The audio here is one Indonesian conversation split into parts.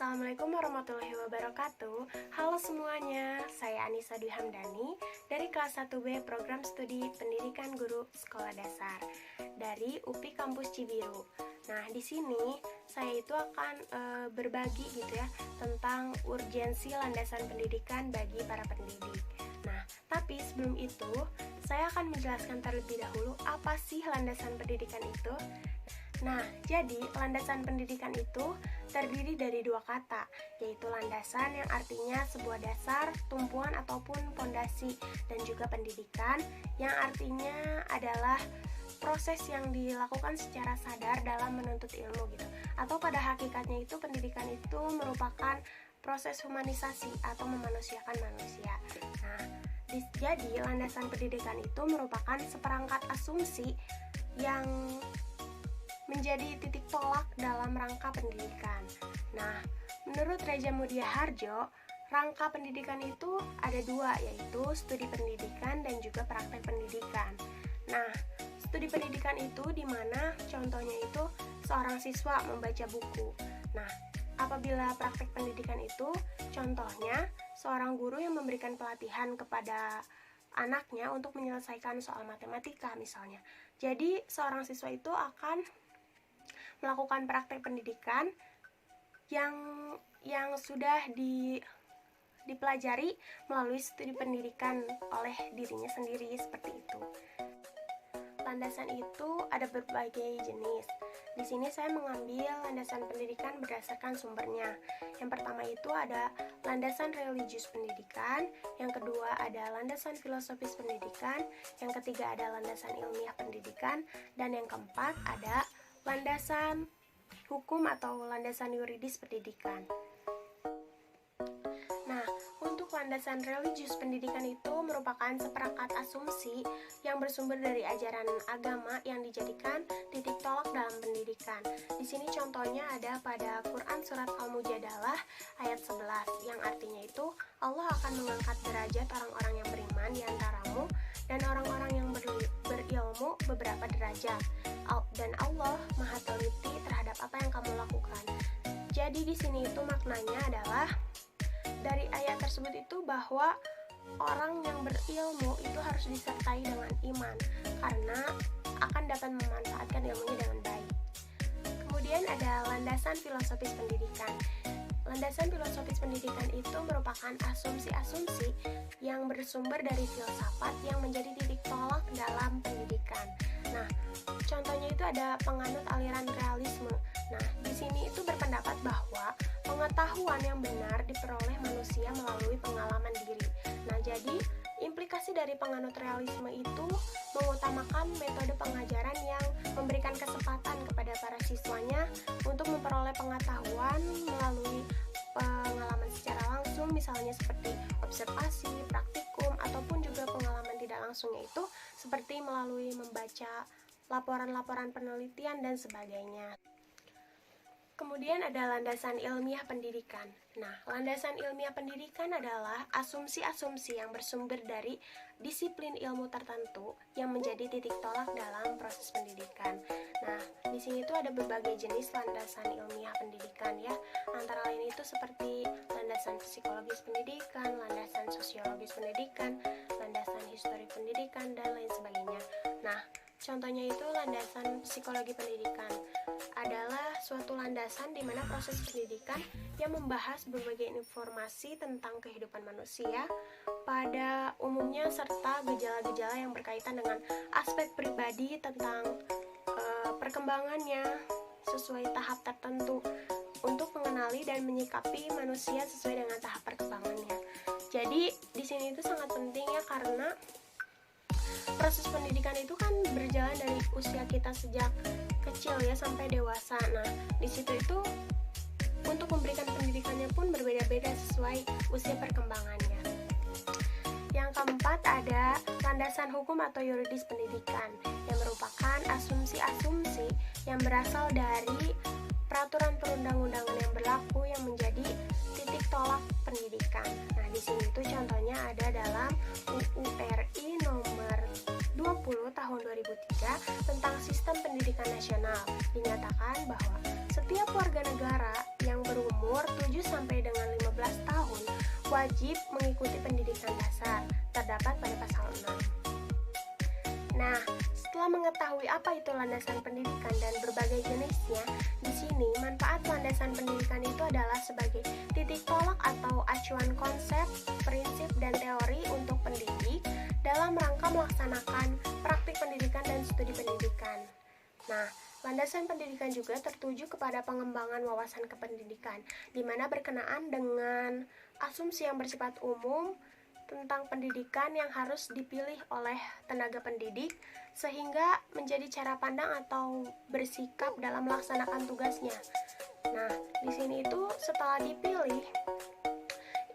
Assalamualaikum warahmatullahi wabarakatuh. Halo semuanya, saya Anissa Dwi Hamdani dari kelas 1B Program Studi Pendidikan Guru Sekolah Dasar dari UPI Kampus Cibiru. Nah, di sini saya itu akan berbagi gitu ya tentang urgensi landasan pendidikan bagi para pendidik. Nah, tapi sebelum itu saya akan menjelaskan terlebih dahulu apa sih landasan pendidikan itu. Nah, jadi landasan pendidikan itu terdiri dari dua kata, yaitu landasan yang artinya sebuah dasar, tumpuan ataupun pondasi, dan juga pendidikan yang artinya adalah proses yang dilakukan secara sadar dalam menuntut ilmu gitu. Atau pada hakikatnya itu pendidikan itu merupakan proses humanisasi atau memanusiakan manusia. Nah, jadi landasan pendidikan itu merupakan seperangkat asumsi yang menjadi titik tolak dalam rangka pendidikan. Nah, menurut Reja Mudia Harjo, rangka pendidikan itu ada dua, yaitu studi pendidikan dan juga praktek pendidikan. Nah, studi pendidikan itu dimana contohnya itu seorang siswa membaca buku. Nah, apabila praktek pendidikan itu contohnya seorang guru yang memberikan pelatihan kepada anaknya untuk menyelesaikan soal matematika misalnya. Jadi, seorang siswa itu akan melakukan praktek pendidikan yang sudah dipelajari melalui studi pendidikan oleh dirinya sendiri seperti itu. Landasan itu ada berbagai jenis. Di sini saya mengambil landasan pendidikan berdasarkan sumbernya. Yang pertama itu ada landasan religius pendidikan, yang kedua ada landasan filosofis pendidikan, yang ketiga ada landasan ilmiah pendidikan, dan yang keempat ada landasan hukum atau landasan yuridis pendidikan. Nah, untuk landasan religius pendidikan itu merupakan seperangkat asumsi yang bersumber dari ajaran agama yang dijadikan titik tolak dalam pendidikan. Di sini contohnya ada pada Quran surat Al-Mujadalah ayat 11 yang artinya itu Allah akan mengangkat derajat orang-orang yang beriman di antaramu dan orang-orang yang berilmu beberapa derajat. Dan Allah Maha teliti terhadap apa yang kamu lakukan. Jadi di sini itu maknanya adalah dari ayat tersebut itu bahwa orang yang berilmu itu harus disertai dengan iman karena akan dapat memanfaatkan ilmunya dengan baik. Kemudian ada landasan filosofis pendidikan. Landasan filosofis pendidikan itu merupakan asumsi-asumsi yang bersumber dari filsafat yang menjadi titik tolak dalam pendidikan. Nah, contohnya itu ada penganut aliran realisme. Nah, di sini itu berpendapat bahwa pengetahuan yang benar diperoleh manusia melalui pengalaman diri. Nah, jadi implikasi dari penganut realisme itu mengutamakan metode pengajaran yang memberikan kesempatan kepada para siswanya untuk memperoleh pengetahuan melalui pengalaman secara langsung, misalnya seperti observasi, praktikum, ataupun juga pengalaman tidak langsungnya itu seperti melalui membaca laporan-laporan penelitian dan sebagainya. Kemudian ada landasan ilmiah pendidikan. Nah, landasan ilmiah pendidikan adalah asumsi-asumsi yang bersumber dari disiplin ilmu tertentu yang menjadi titik tolak dalam proses pendidikan. Nah, di sini itu ada berbagai jenis landasan ilmiah pendidikan ya. Antara lain itu seperti landasan psikologis pendidikan, landasan sosiologis pendidikan, landasan histori pendidikan, dan lain sebagainya. Nah, contohnya itu landasan psikologi pendidikan adalah suatu landasan di mana proses pendidikan yang membahas berbagai informasi tentang kehidupan manusia pada umumnya serta gejala-gejala yang berkaitan dengan aspek pribadi tentang perkembangannya sesuai tahap tertentu untuk mengenali dan menyikapi manusia sesuai dengan tahap perkembangannya. Jadi di sini itu sangat penting ya karena proses pendidikan itu kan berjalan dari usia kita sejak kecil ya sampai dewasa. Nah, di situ itu untuk memberikan pendidikannya pun berbeda-beda sesuai usia perkembangannya. Yang keempat ada landasan hukum atau yuridis pendidikan yang merupakan asumsi-asumsi yang berasal dari peraturan perundang-undangan yang berlaku yang menjadi titik tolak pendidikan. Nah, di sini itu contohnya ada dalam UU RI nomor 20 tahun 2003 tentang sistem pendidikan nasional. Dinyatakan bahwa setiap warga negara yang berumur 7 sampai dengan 15 tahun wajib mengikuti pendidikan dasar, terdapat pada pasal 6. Nah, setelah mengetahui apa itu landasan pendidikan dan berbagai jenisnya, di sini manfaat landasan pendidikan itu adalah sebagai titik tolak atau acuan konsep, prinsip, dan teori untuk pendidik dalam rangka melaksanakan praktik pendidikan dan studi pendidikan. Nah, landasan pendidikan juga tertuju kepada pengembangan wawasan kependidikan, di mana berkenaan dengan asumsi yang bersifat umum tentang pendidikan yang harus dipilih oleh tenaga pendidik, sehingga menjadi cara pandang atau bersikap dalam melaksanakan tugasnya. Nah, di sini itu setelah dipilih,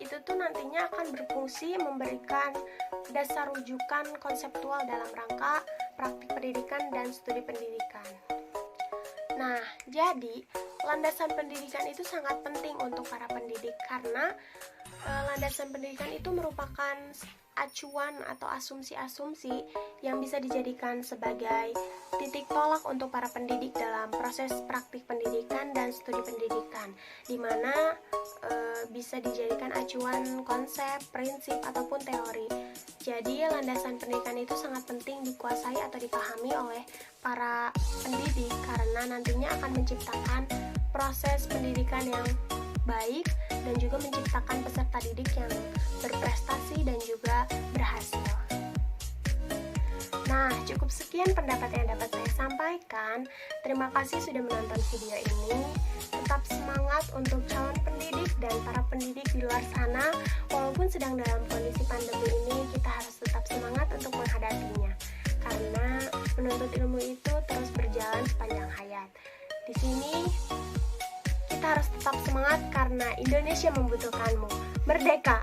itu tuh nantinya akan berfungsi memberikan dasar rujukan konseptual dalam rangka praktik pendidikan dan studi pendidikan. Nah, jadi landasan pendidikan itu sangat penting untuk para pendidik karena landasan pendidikan itu merupakan acuan atau asumsi-asumsi yang bisa dijadikan sebagai titik tolak untuk para pendidik dalam proses praktik pendidikan dan studi pendidikan, di mana bisa dijadikan acuan konsep, prinsip, ataupun teori. Jadi landasan pendidikan itu sangat penting dikuasai atau dipahami oleh para pendidik karena nantinya akan menciptakan proses pendidikan yang baik dan juga menciptakan peserta didik yang berprestasi dan juga berhasil. Nah, cukup sekian pendapat yang dapat saya sampaikan. Terima kasih sudah menonton video ini. Tetap semangat untuk calon pendidik dan para pendidik di luar sana. Walaupun sedang dalam kondisi pandemi ini, kita harus tetap semangat untuk menghadapinya. Karena menuntut ilmu itu terus berjalan sepanjang hayat. Di sini kita harus tetap semangat karena Indonesia membutuhkanmu. Merdeka!